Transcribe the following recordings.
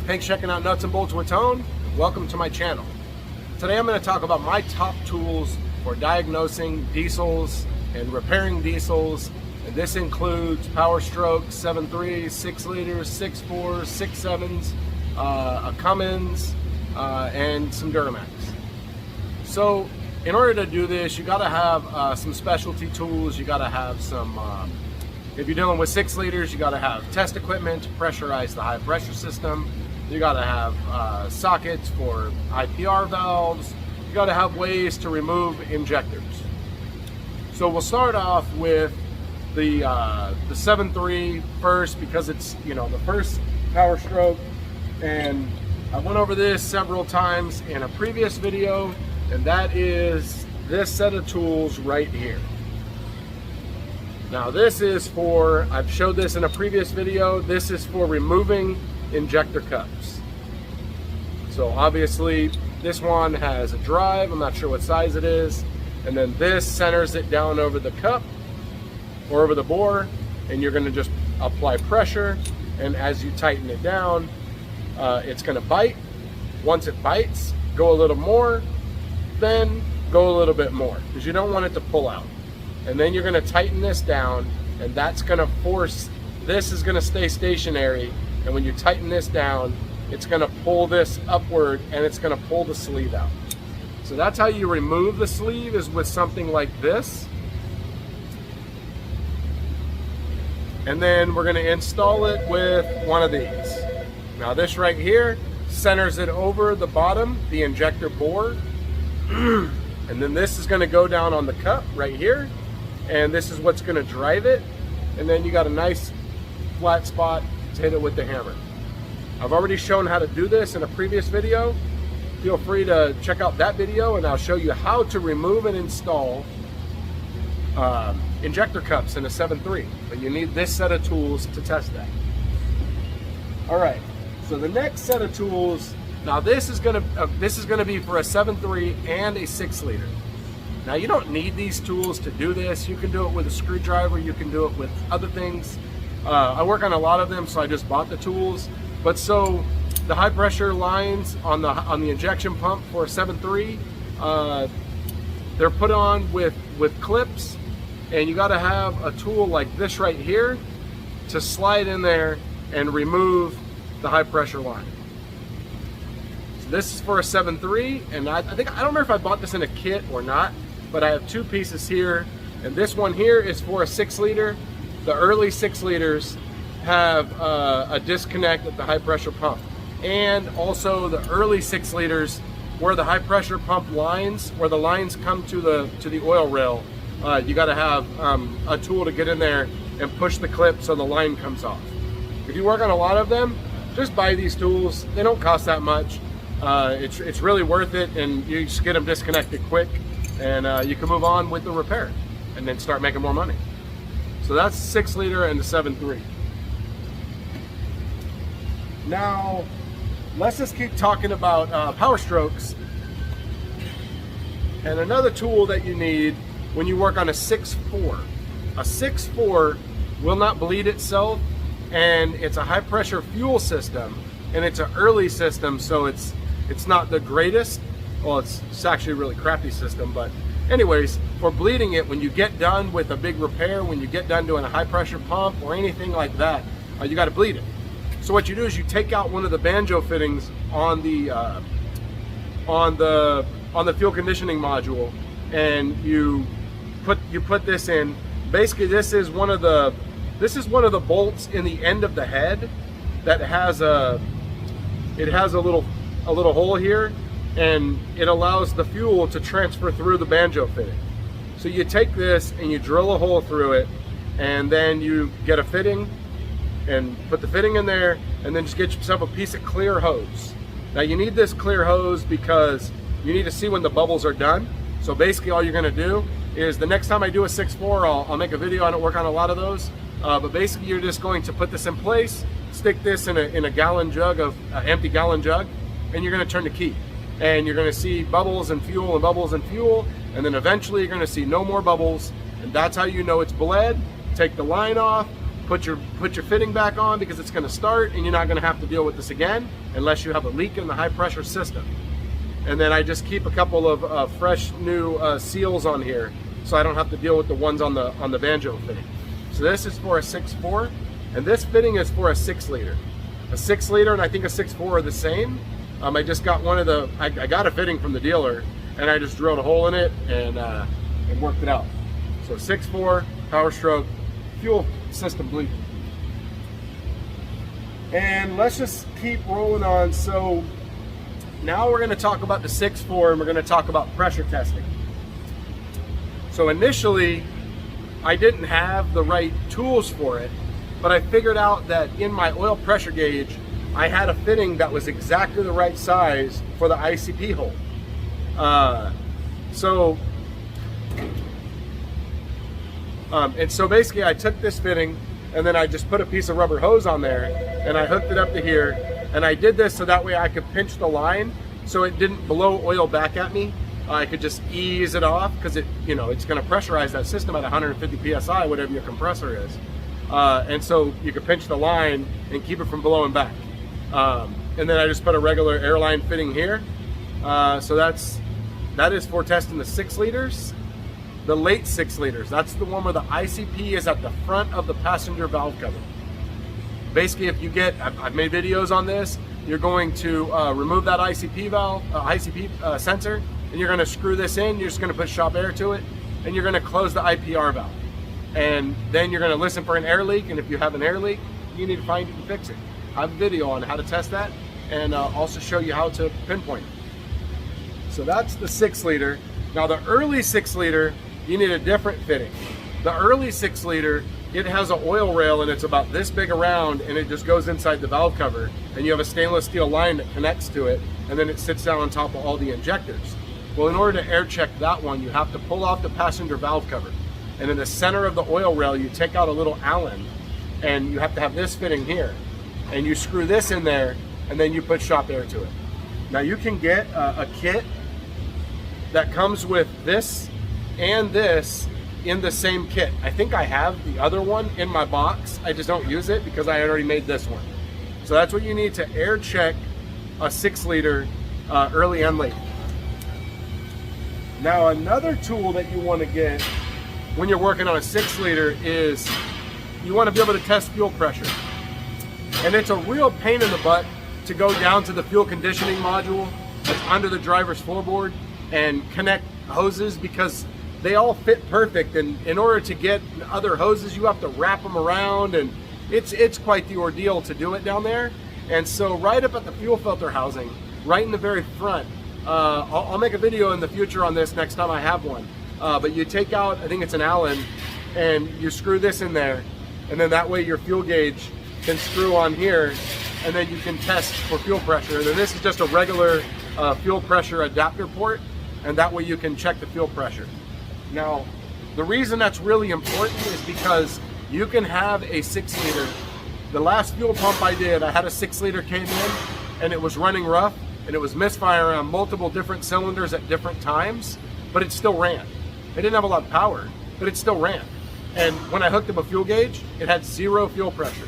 thanks for checking out Nuts and Bolts with Tone. Welcome to my channel. Today I'm going to talk about my top tools for diagnosing diesels and repairing diesels. And this includes Powerstrokes, 7.3, 6 liters, 6.4, 6.7s, a Cummins, and some Duramax. So in order to do this, you got to have some specialty tools. You got to have some, if you're dealing with 6 liters, you got to have test equipment to pressurize the high pressure system. You got to have sockets for IPR valves. You got to have ways to remove injectors. So we'll start off with the 7.3 first, because it's, you know, the first Powerstroke, and I went over this several times in a previous video, and that is this set of tools right here. Now this is for, I've showed this in a previous video, this is for removing injector cups. So obviously this one has a drive, I'm not sure what size it is, and then this centers it down over the cup or over the bore, and you're going to just apply pressure, and as you tighten it down, it's going to bite. Once it bites, go a little more, then go a little bit more, because you don't want it to pull out. And then you're going to tighten this down, and that's going to force, this is going to stay stationary, and when you tighten this down, it's going to pull this upward, and it's going to pull the sleeve out. So that's how you remove the sleeve, is with something like this. And then we're going to install it with one of these. Now this right here centers it over the bottom, the injector bore. And then this is going to go down on the cup right here, and this is what's going to drive it. And then you got a nice flat spot to hit it with the hammer. I've already shown how to do this in a previous video. Feel free to check out that video, and I'll show you how to remove and install injector cups in a 7.3, but you need this set of tools to test that. All right, so the next set of tools, now this is gonna be for a 7.3 and a 6 liter. Now you don't need these tools to do this. You can do it with a screwdriver, you can do it with other things. I work on a lot of them, so I just bought the tools. But so the high pressure lines on the injection pump for a 7.3, they're put on with clips, and you got to have a tool like this right here to slide in there and remove the high pressure line. So this is for a 7.3, and I don't remember if I bought this in a kit or not, but I have 2 pieces here, and this one here is for a 6 liter. The early 6 liters have a disconnect at the high pressure pump, and also the early 6 liters where the high pressure pump lines, where the lines come to the oil rail, you got to have a tool to get in there and push the clip so the line comes off. If you work on a lot of them, just buy these tools. They don't cost that much. It's really worth it, and you just get them disconnected quick, and you can move on with the repair and then start making more money. So that's 6 liter and the 7.3. Now let's just keep talking about Powerstrokes. And another tool that you need when you work on a 6.4. A 6.4 will not bleed itself, and it's a high pressure fuel system, and it's an early system, so it's not the greatest. Well, it's actually a really crappy system, but anyways, for bleeding it, when you get done with a big repair, when you get done doing a high pressure pump or anything like that, you got to bleed it. So what you do is you take out one of the banjo fittings on the fuel conditioning module, and you put this in. Basically, this is one of the bolts in the end of the head that has a little hole here, and it allows the fuel to transfer through the banjo fitting. So you take this and you drill a hole through it, and then you get a fitting and put the fitting in there, and then just get yourself a piece of clear hose. Now you need this clear hose because you need to see when the bubbles are done. So basically all you're going to do is, the next time I do a 6.4, I'll make a video on it, work on a lot of those, but basically you're just going to put this in place, stick this in a gallon jug, empty gallon jug, and you're going to turn the key, and you're going to see bubbles and fuel and bubbles and fuel, and then eventually you're going to see no more bubbles, and that's how you know it's bled. Take the line off, put your fitting back on, because it's going to start and you're not going to have to deal with this again unless you have a leak in the high pressure system. And then I just keep a couple of fresh new seals on here, so I don't have to deal with the ones on the banjo fitting. So this is for a 6.4, and this fitting is for a 6 liter. A 6 liter and I think a 6.4 are the same. I just got one of the, I got a fitting from the dealer, and I just drilled a hole in it and worked it out. So 6.4 Powerstroke fuel system bleed. And let's just keep rolling on. So now we're going to talk about the 6.4, and we're going to talk about pressure testing. So initially, I didn't have the right tools for it, but I figured out that in my oil pressure gauge, I had a fitting that was exactly the right size for the ICP hole. And so basically I took this fitting, and then I just put a piece of rubber hose on there, and I hooked it up to here. And I did this so that way I could pinch the line so it didn't blow oil back at me. I could just ease it off, because it's going to pressurize that system at 150 psi, whatever your compressor is. And so you can pinch the line and keep it from blowing back. And then I just put a regular airline fitting here. So that is for testing the 6 liters. The late 6 liters, that's the one where the ICP is at the front of the passenger valve cover. Basically, if you get, I've made videos on this, you're going to remove that ICP valve, ICP sensor, and you're going to screw this in. You're just going to put shop air to it, and you're going to close the IPR valve. And then you're going to listen for an air leak, and if you have an air leak, you need to find it and fix it. I have a video on how to test that, and also show you how to pinpoint it. So that's the 6 liter. Now the early 6 liter, you need a different fitting. The early 6 liter, it has an oil rail, and it's about this big around, and it just goes inside the valve cover, and you have a stainless steel line that connects to it, and then it sits down on top of all the injectors. Well, in order to air check that one, you have to pull off the passenger valve cover, and in the center of the oil rail you take out a little Allen, and you have to have this fitting here, and you screw this in there, and then you put shop air to it. Now you can get a kit that comes with this and this in the same kit. I think I have the other one in my box. I just don't use it because I already made this one. So that's what you need to air check a 6 liter early and late. Now another tool that you want to get when you're working on a 6 liter is you want to be able to test fuel pressure. And it's a real pain in the butt to go down to the fuel conditioning module that's under the driver's floorboard and connect hoses, because they all fit perfect, and in order to get other hoses you have to wrap them around, and it's quite the ordeal to do it down there. And so right up at the fuel filter housing, right in the very front, I'll make a video in the future on this next time I have one, but you take out, I think it's an Allen, and you screw this in there, and then that way your fuel gauge can screw on here, and then you can test for fuel pressure. And then this is just a regular fuel pressure adapter port, and that way you can check the fuel pressure. Now, the reason that's really important is because you can have a 6 liter. The last fuel pump I did, I had a 6 liter came in, and it was running rough, and it was misfiring on multiple different cylinders at different times, but it still ran. It didn't have a lot of power, but it still ran. And when I hooked up a fuel gauge, it had 0 fuel pressure.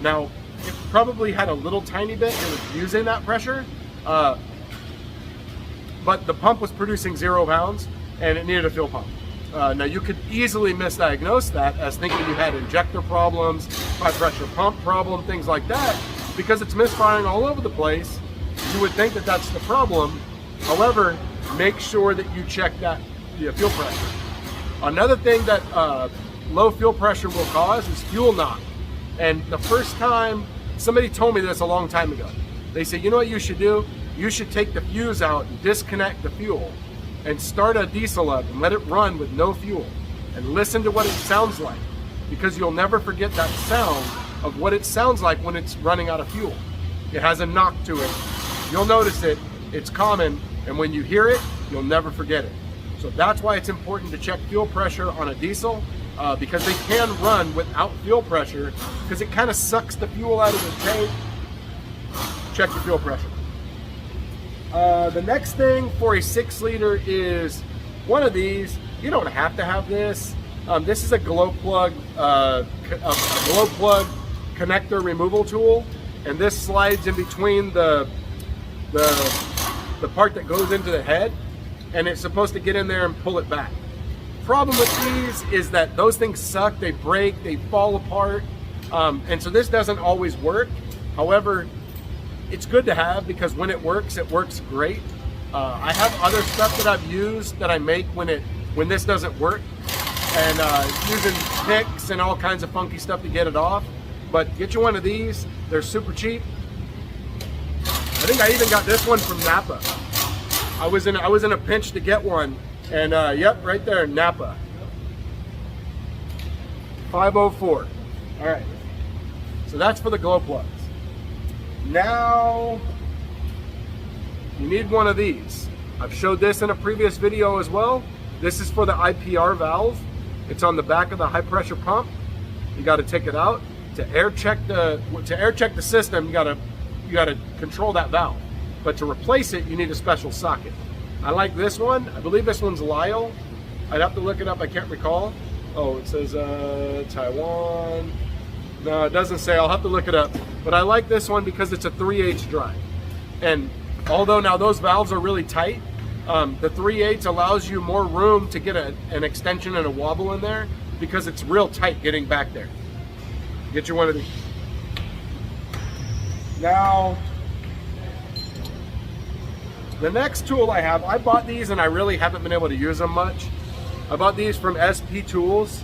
Now, it probably had a little tiny bit, it was using that pressure, but the pump was producing 0 pounds, and it needed a fuel pump. Now you could easily misdiagnose that as thinking you had injector problems, high pressure pump problem, things like that, because it's misfiring all over the place. You would think that that's the problem. However, make sure that you check that fuel pressure. Another thing that low fuel pressure will cause is fuel knock. And the first time, somebody told me this a long time ago. They said, you know what you should do? You should take the fuse out and disconnect the fuel and start a diesel up and let it run with no fuel and listen to what it sounds like, because you'll never forget that sound of what it sounds like when it's running out of fuel. It has a knock to it. You'll notice it, it's common, and when you hear it, you'll never forget it. So that's why it's important to check fuel pressure on a diesel, because they can run without fuel pressure, because it kind of sucks the fuel out of the tank. Check your fuel pressure. The next thing for a 6 liter is one of these. You don't have to have this. This is a glow plug, a glow plug connector removal tool, and this slides in between the part that goes into the head, and it's supposed to get in there and pull it back. Problem with these is that those things suck, they break, they fall apart, and so this doesn't always work. However, it's good to have because when it works great. I have other stuff that I've used that I make when this doesn't work, and using picks and all kinds of funky stuff to get it off. But get you one of these, they're super cheap. I think I even got this one from Napa. I was in a pinch to get one, and yep, right there, Napa. 504. All right, so that's for the glow plugs. Now you need one of these. I've showed this in a previous video as well. This is for the IPR valve. It's on the back of the high pressure pump. You got to take it out to air check the system. You got to control that valve. But to replace it, you need a special socket. I like this one. I believe this one's Lyle. I'd have to look it up. I can't recall. Oh, it says Taiwan. No, it doesn't say. I'll have to look it up. But I like this one because it's a 3/8 drive. And although now those valves are really tight, the 3/8 allows you more room to get an extension and a wobble in there because it's real tight getting back there. Get you one of these. Now, the next tool I have, I bought these and I really haven't been able to use them much. I bought these from SP Tools.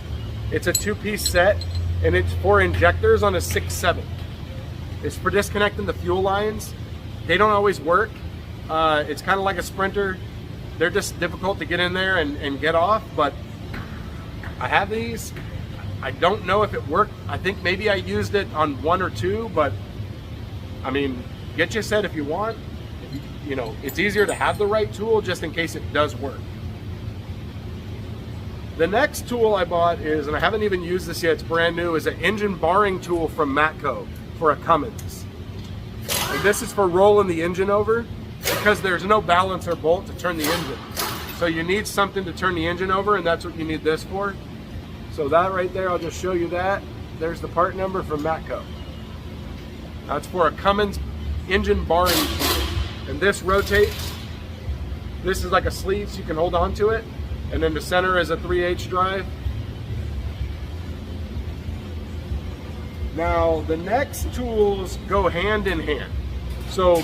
It's a 2-piece set and it's for injectors on a 6.7. It's for disconnecting the fuel lines. They don't always work. It's kind of like a Sprinter. They're just difficult to get in there and get off, but I have these. I don't know if it worked. I think maybe I used it on 1 or 2, but I mean, get you a set if you want. You know, it's easier to have the right tool just in case it does work. The next tool I bought is, and I haven't even used this yet, it's brand new, is an engine barring tool from Matco for a Cummins. And this is for rolling the engine over because there's no balancer bolt to turn the engine. So you need something to turn the engine over, and that's what you need this for. So that right there, I'll just show you that. There's the part number from Matco. That's for a Cummins engine barring tool. And this rotates. This is like a sleeve so you can hold on to it. And then the center is a 3/8 drive. Now the next tools go hand in hand. So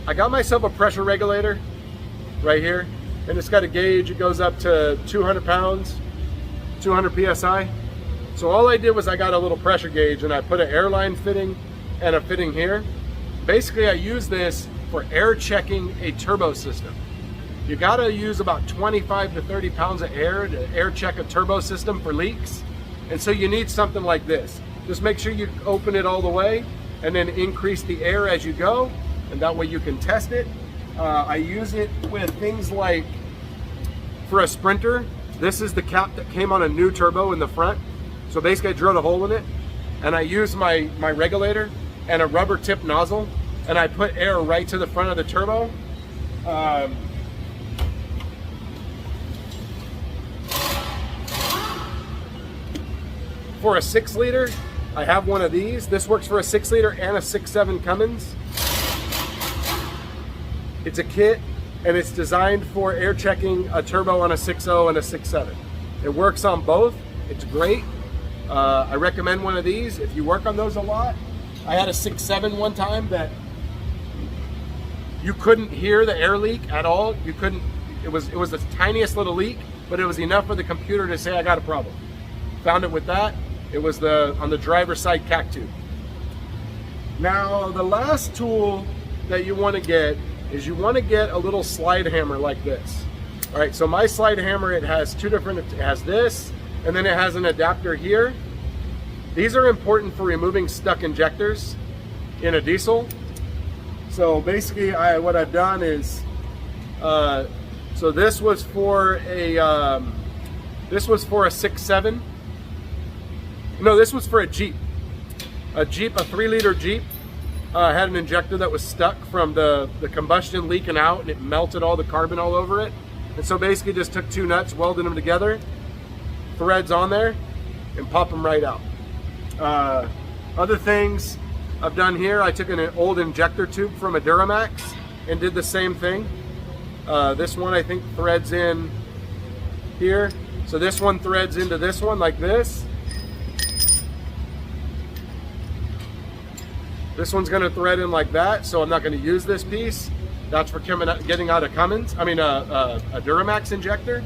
I got myself a pressure regulator right here, and it's got a gauge. It goes up to 200 pounds, 200 PSI. So all I did was I got a little pressure gauge and I put an airline fitting and a fitting here. Basically I use this for air checking a turbo system. You gotta use about 25 to 30 pounds of air to air check a turbo system for leaks. And so you need something like this. Just make sure you open it all the way and then increase the air as you go, and that way you can test it. I use it with things like, for a Sprinter, this is the cap that came on a new turbo in the front. So basically I drilled a hole in it, and I use my regulator and a rubber tip nozzle, and I put air right to the front of the turbo. For a 6-liter, I have one of these. This works for a 6-liter and a 6.7 Cummins. It's a kit, and it's designed for air checking a turbo on a 6.0 and a 6.7. It works on both. It's great. I recommend one of these if you work on those a lot. I had a 6.7 one time that you couldn't hear the air leak at all. You couldn't. It was the tiniest little leak, but it was enough for the computer to say I got a problem. Found it with that. It was on the driver's side cac tube. Now the last tool that you want to get is you want to get a little slide hammer like this. All right, so my slide hammer, it has two different, it has this, and then it has an adapter here. These are important for removing stuck injectors in a diesel. So basically what I've done is, so this was for a 6.7. No, this was for a Jeep. A 3-liter Jeep had an injector that was stuck from the combustion leaking out, and it melted all the carbon all over it. And so basically just took 2 nuts, welded them together, threads on there and pop them right out. Other things I've done here, I took an old injector tube from a Duramax and did the same thing. This one I think threads in here. So this one threads into this one like this. This one's gonna thread in like that, so I'm not gonna use this piece. That's for getting out of Cummins, a Duramax injector.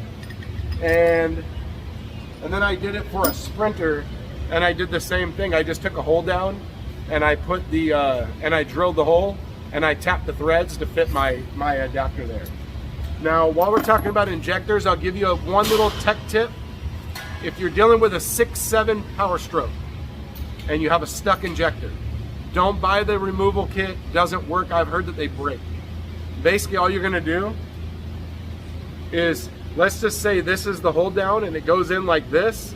And then I did it for a Sprinter, and I did the same thing. I just took a hole down, and I put the, and I drilled the hole, and I tapped the threads to fit my adapter there. Now, while we're talking about injectors, I'll give you one little tech tip. If you're dealing with a 6.7 Powerstroke, and you have a stuck injector, don't buy the removal kit. Doesn't work. I've heard that they break. Basically, all you're gonna do is, let's just say this is the hold down and it goes in like this.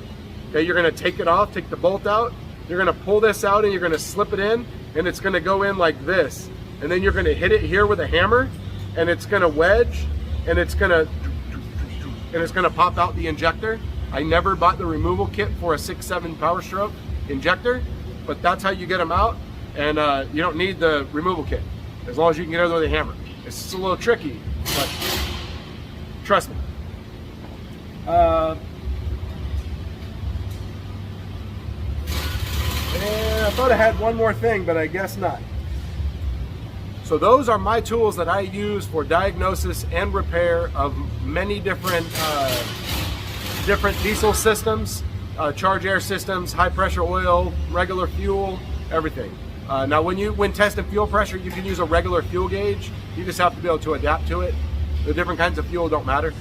Okay, you're gonna take it off, take the bolt out. You're gonna pull this out and you're gonna slip it in, and it's gonna go in like this. And then you're gonna hit it here with a hammer, and it's gonna wedge, and it's gonna pop out the injector. I never bought the removal kit for a 6.7 Powerstroke injector, but that's how you get them out. And you don't need the removal kit, as long as you can get it with a hammer. It's just a little tricky, but trust me. And I thought I had one more thing, but I guess not. So those are my tools that I use for diagnosis and repair of many different diesel systems, charge air systems, high pressure oil, regular fuel, everything. Now when testing fuel pressure, you can use a regular fuel gauge. You just have to be able to adapt to it. The different kinds of fuel don't matter.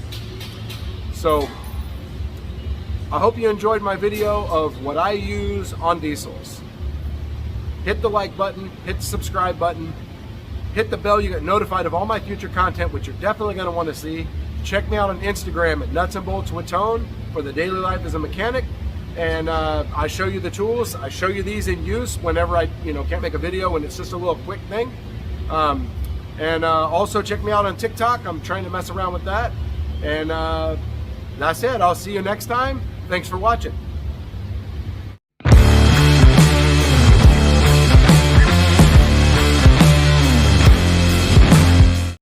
So I hope you enjoyed my video of what I use on diesels. Hit the like button, hit the subscribe button, hit the bell. You get notified of all my future content, which you're definitely going to want to see. Check me out on Instagram at Nuts and Bolts with Tone for the daily life as a mechanic. And I show you the tools. I show you these in use whenever I can't make a video and it's just a little quick thing. Also check me out on TikTok. I'm trying to mess around with that. And that's it. I'll see you next time. Thanks for watching.